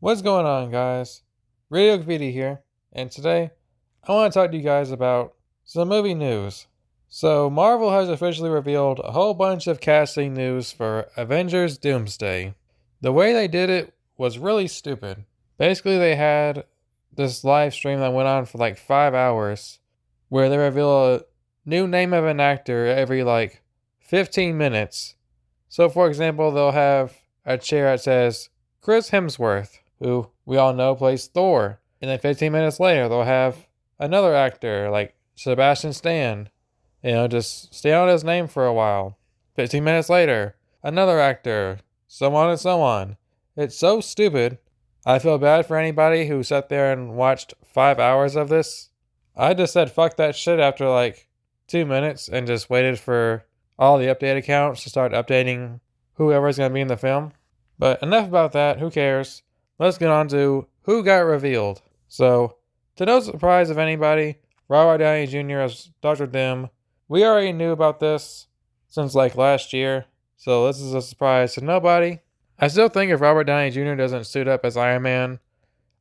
What's going on, guys? Radio Graffiti here, and today I want to talk to you guys about some movie news. So, Marvel has officially revealed a whole bunch of casting news for Avengers Doomsday. The way they did it was really stupid. Basically, they had this live stream that went on for like 5 hours where they reveal a new name of an actor every 15 minutes. So, for example, they'll have a chair that says Chris Hemsworth, who we all know plays Thor. And then 15 minutes later, they'll have another actor like Sebastian Stan. Just stay on his name for a while. 15 minutes later, another actor, so on and so on. It's so stupid. I feel bad for anybody who sat there and watched 5 hours of this. I just said fuck that shit after 2 minutes and just waited for all the update accounts to start updating whoever's going to be in the film. But enough about that, who cares? Let's get on to who got revealed. So, to no surprise of anybody, Robert Downey Jr. as Dr. Doom. We already knew about this since last year, so this is a surprise to nobody. I still think if Robert Downey Jr. doesn't suit up as Iron Man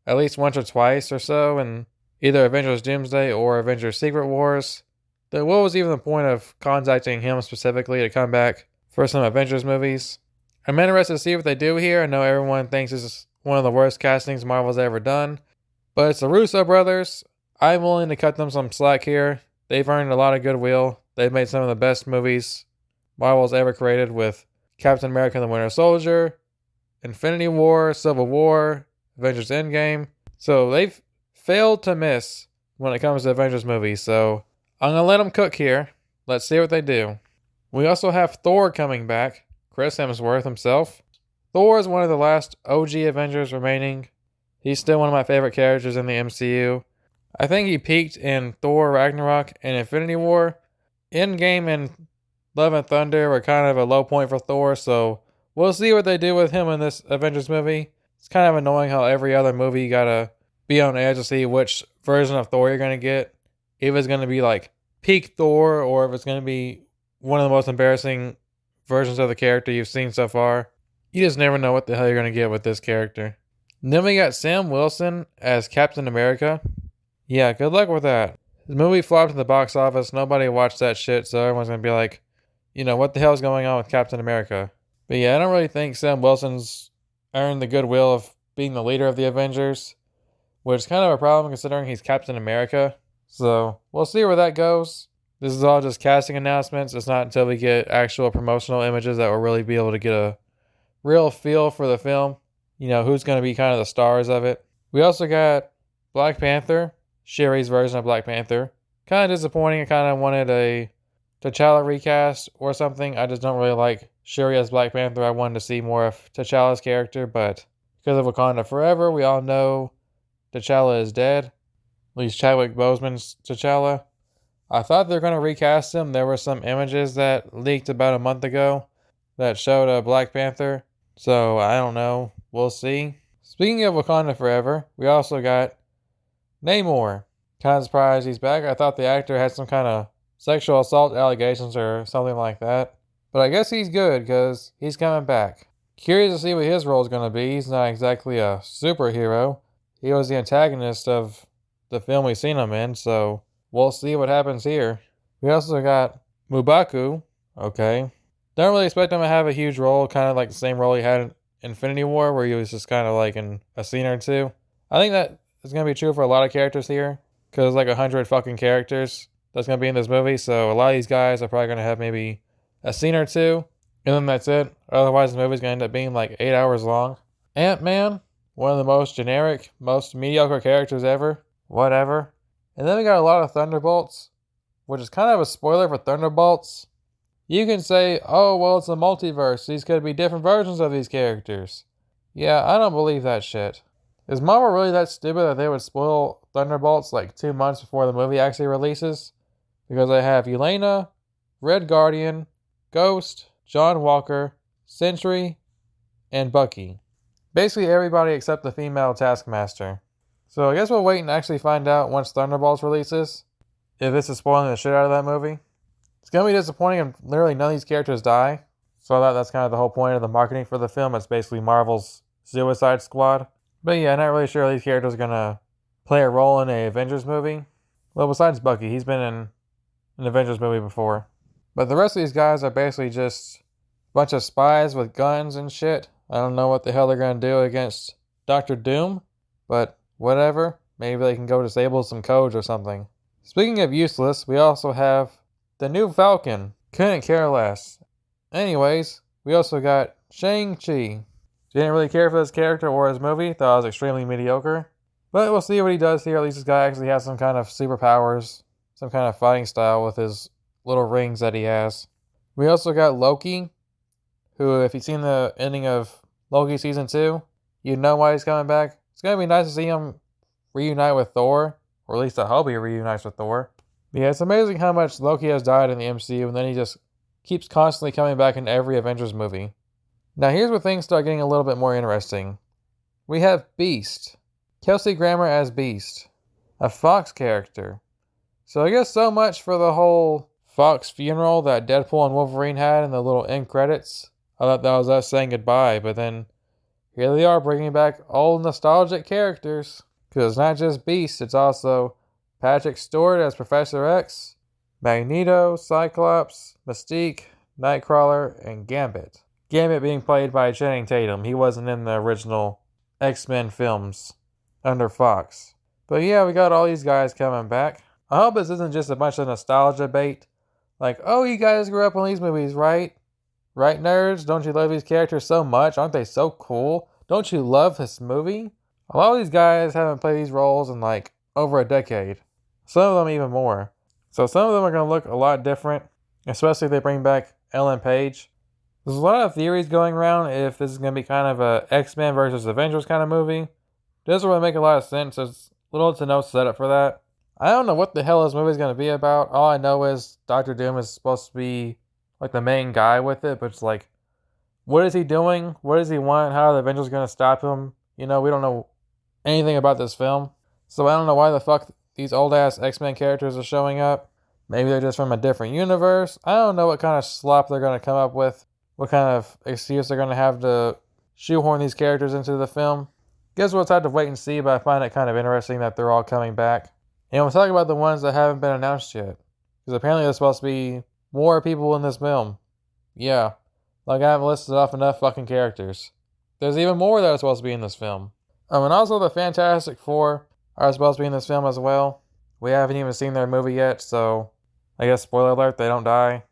at least once or twice or so in either Avengers Doomsday or Avengers Secret Wars, then what was even the point of contacting him specifically to come back for some Avengers movies? I'm interested to see what they do here. I know everyone thinks this is one of the worst castings Marvel's ever done, but it's the Russo brothers. I'm willing to cut them some slack here. They've earned a lot of goodwill. They've made some of the best movies Marvel's ever created with Captain America and the Winter Soldier, Infinity War, Civil War, Avengers Endgame. So they've failed to miss when it comes to Avengers movies. So I'm going to let them cook here. Let's see what they do. We also have Thor coming back. Chris Hemsworth himself. Thor is one of the last OG Avengers remaining. He's still one of my favorite characters in the MCU. I think he peaked in Thor Ragnarok and Infinity War. Endgame and Love and Thunder were kind of a low point for Thor, so we'll see what they do with him in this Avengers movie. It's kind of annoying how every other movie you gotta be on edge to see which version of Thor you're gonna get. If it's gonna be peak Thor, or if it's gonna be one of the most embarrassing versions of the character you've seen so far. You just never know what the hell you're going to get with this character. And then we got Sam Wilson as Captain America. Yeah, good luck with that. The movie flopped in the box office. Nobody watched that shit, so everyone's going to be like, what the hell's going on with Captain America? But yeah, I don't really think Sam Wilson's earned the goodwill of being the leader of the Avengers, which is kind of a problem considering he's Captain America. So we'll see where that goes. This is all just casting announcements. It's not until we get actual promotional images that we'll really be able to get a real feel for the film. Who's going to be kind of the stars of it. We also got Black Panther, Shuri's version of Black Panther. Kind of disappointing. I kind of wanted a T'Challa recast or something. I just don't really like Shuri as Black Panther. I wanted to see more of T'Challa's character, but because of Wakanda Forever, we all know T'Challa is dead. At least Chadwick Boseman's T'Challa. I thought they were going to recast him. There were some images that leaked about a month ago that showed a Black Panther. So, I don't know. We'll see. Speaking of Wakanda Forever, we also got Namor. Kind of surprised he's back. I thought the actor had some kind of sexual assault allegations or something like that. But I guess he's good because he's coming back. Curious to see what his role is going to be. He's not exactly a superhero. He was the antagonist of the film we've seen him in, so we'll see what happens here. We also got M'Baku. Okay. Don't really expect him to have a huge role, kind of like the same role he had in Infinity War, where he was just kind of in a scene or two. I think that is going to be true for a lot of characters here, because there's 100 fucking characters that's going to be in this movie, so a lot of these guys are probably going to have maybe a scene or two, and then that's it. Otherwise, the movie's going to end up being 8 hours long. Ant-Man, one of the most generic, most mediocre characters ever. Whatever. And then we got a lot of Thunderbolts, which is kind of a spoiler for Thunderbolts. You can say, oh, well, it's a multiverse. These could be different versions of these characters. Yeah, I don't believe that shit. Is Marvel really that stupid that they would spoil Thunderbolts 2 months before the movie actually releases? Because they have Yelena, Red Guardian, Ghost, John Walker, Sentry, and Bucky. Basically everybody except the female Taskmaster. So I guess we'll wait and actually find out once Thunderbolts releases if this is spoiling the shit out of that movie. It's going to be disappointing if literally none of these characters die. So that's kind of the whole point of the marketing for the film. It's basically Marvel's Suicide Squad. But yeah, not really sure how these characters are gonna play a role in a Avengers movie. Well, besides Bucky, he's been in an Avengers movie before. But the rest of these guys are basically just a bunch of spies with guns and shit. I don't know what the hell they're gonna do against Doctor Doom, but whatever. Maybe they can go disable some codes or something. Speaking of useless, we also have the new Falcon. Couldn't care less. Anyways, we also got Shang-Chi. Didn't really care for this character or his movie. Thought it was extremely mediocre. But we'll see what he does here. At least this guy actually has some kind of superpowers. Some kind of fighting style with his little rings that he has. We also got Loki, who, if you've seen the ending of Loki Season 2, you know why he's coming back. It's going to be nice to see him reunite with Thor. Or at least I hope he reunites with Thor. But yeah, it's amazing how much Loki has died in the MCU, and then he just keeps constantly coming back in every Avengers movie. Now here's where things start getting a little bit more interesting. We have Beast. Kelsey Grammer as Beast. A Fox character. So I guess so much for the whole Fox funeral that Deadpool and Wolverine had in the little end credits. I thought that was us saying goodbye, but then here they are bringing back old nostalgic characters. Because it's not just Beast, it's also Patrick Stewart as Professor X, Magneto, Cyclops, Mystique, Nightcrawler, and Gambit. Gambit being played by Channing Tatum. He wasn't in the original X-Men films under Fox. But yeah, we got all these guys coming back. I hope this isn't just a bunch of nostalgia bait. Like, oh, you guys grew up on these movies, right? Right, nerds? Don't you love these characters so much? Aren't they so cool? Don't you love this movie? A lot of these guys haven't played these roles in like over a decade. Some of them even more. So some of them are going to look a lot different, especially if they bring back Ellen Page. There's a lot of theories going around if this is going to be kind of a X-Men versus Avengers kind of movie. It doesn't really make a lot of sense. There's little to no setup for that. I don't know what the hell this movie is going to be about. All I know is Doctor Doom is supposed to be like the main guy with it, but it's like, what is he doing? What does he want? How are the Avengers going to stop him? You know, we don't know anything about this film. So I don't know why the fuck these old ass X-Men characters are showing up. Maybe they're just from a different universe. I don't know what kind of slop they're going to come up with. What kind of excuse they're going to have to shoehorn these characters into the film. Guess we'll have to wait and see, but I find it kind of interesting that they're all coming back. And we'll talk about the ones that haven't been announced yet. Because apparently there's supposed to be more people in this film. Yeah. Like I haven't listed off enough fucking characters. There's even more that are supposed to be in this film. And also the Fantastic Four are supposed to be in this film as well. We haven't even seen their movie yet, so I guess spoiler alert, they don't die.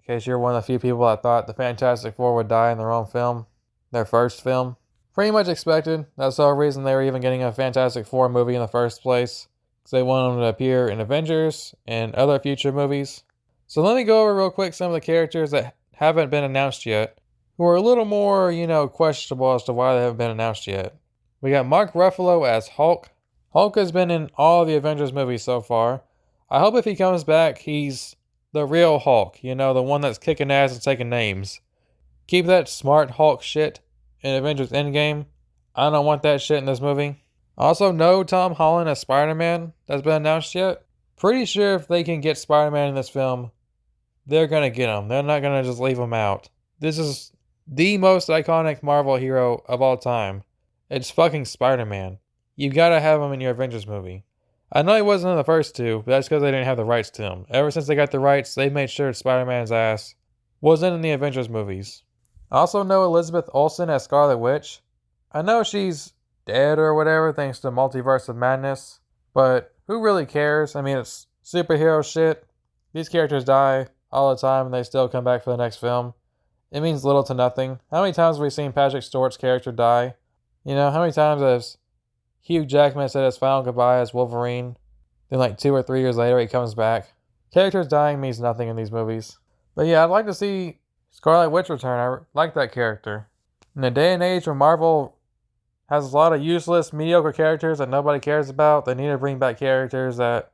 In case you're one of the few people that thought the Fantastic Four would die in their own film. Their first film. Pretty much expected. That's the whole reason they were even getting a Fantastic Four movie in the first place. Because they wanted them to appear in Avengers and other future movies. So let me go over real quick some of the characters that haven't been announced yet. Who are a little more, questionable as to why they haven't been announced yet. We got Mark Ruffalo as Hulk. Hulk has been in all the Avengers movies so far. I hope if he comes back, he's the real Hulk. The one that's kicking ass and taking names. Keep that smart Hulk shit in Avengers Endgame. I don't want that shit in this movie. Also, no Tom Holland as Spider-Man that's been announced yet. Pretty sure if they can get Spider-Man in this film, they're going to get him. They're not going to just leave him out. This is the most iconic Marvel hero of all time. It's fucking Spider-Man. You gotta have him in your Avengers movie. I know he wasn't in the first two, but that's because they didn't have the rights to him. Ever since they got the rights, they made sure Spider-Man's ass wasn't in the Avengers movies. I also know Elizabeth Olsen as Scarlet Witch. I know she's dead or whatever thanks to Multiverse of Madness, but who really cares? I mean, it's superhero shit. These characters die all the time and they still come back for the next film. It means little to nothing. How many times have we seen Patrick Stewart's character die? How many times has Hugh Jackman said his final goodbye as Wolverine? Then 2 or 3 years later he comes back. Characters dying means nothing in these movies. But yeah, I'd like to see Scarlet Witch return. I like that character. In a day and age where Marvel has a lot of useless, mediocre characters that nobody cares about, they need to bring back characters that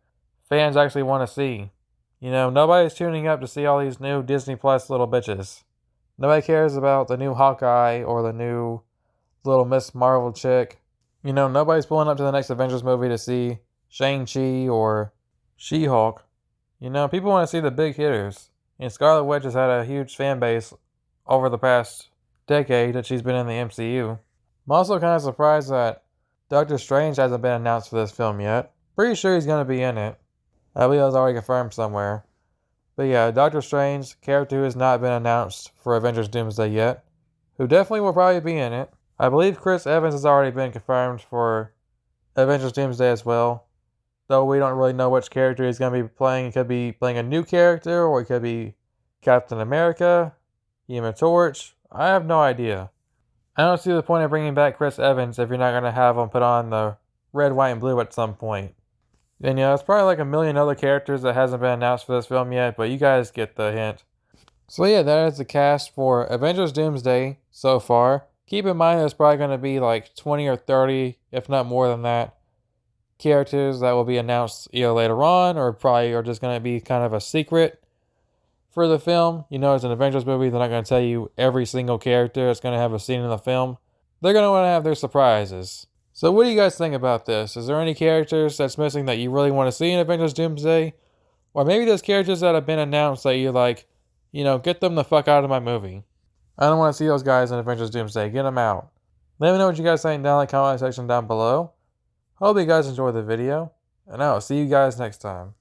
fans actually want to see. Nobody's tuning up to see all these new Disney Plus little bitches. Nobody cares about the new Hawkeye or the new little Miss Marvel chick. Nobody's pulling up to the next Avengers movie to see Shang-Chi or She-Hulk. People want to see the big hitters. And Scarlet Witch has had a huge fan base over the past decade that she's been in the MCU. I'm also kind of surprised that Doctor Strange hasn't been announced for this film yet. Pretty sure he's going to be in it. I believe it was already confirmed somewhere. But yeah, Doctor Strange, character who has not been announced for Avengers Doomsday yet, who definitely will probably be in it. I believe Chris Evans has already been confirmed for Avengers Doomsday as well. Though we don't really know which character he's going to be playing. He could be playing a new character, or he could be Captain America, Human Torch. I have no idea. I don't see the point of bringing back Chris Evans if you're not going to have him put on the red, white, and blue at some point. And yeah, there's probably like a million other characters that hasn't been announced for this film yet, but you guys get the hint. So yeah, that is the cast for Avengers Doomsday so far. Keep in mind there's probably going to be like 20 or 30, if not more than that, characters that will be announced either later on or probably are just going to be kind of a secret for the film. You know, it's an Avengers movie. They're not going to tell you every single character that's going to have a scene in the film. They're going to want to have their surprises. So what do you guys think about this? Is there any characters that's missing that you really want to see in Avengers Doomsday? Or maybe there's characters that have been announced that you're like, you know, get them the fuck out of my movie. I don't want to see those guys in Avengers Doomsday. Get them out. Let me know what you guys think down in the comment section down below. Hope you guys enjoyed the video, and I will see you guys next time.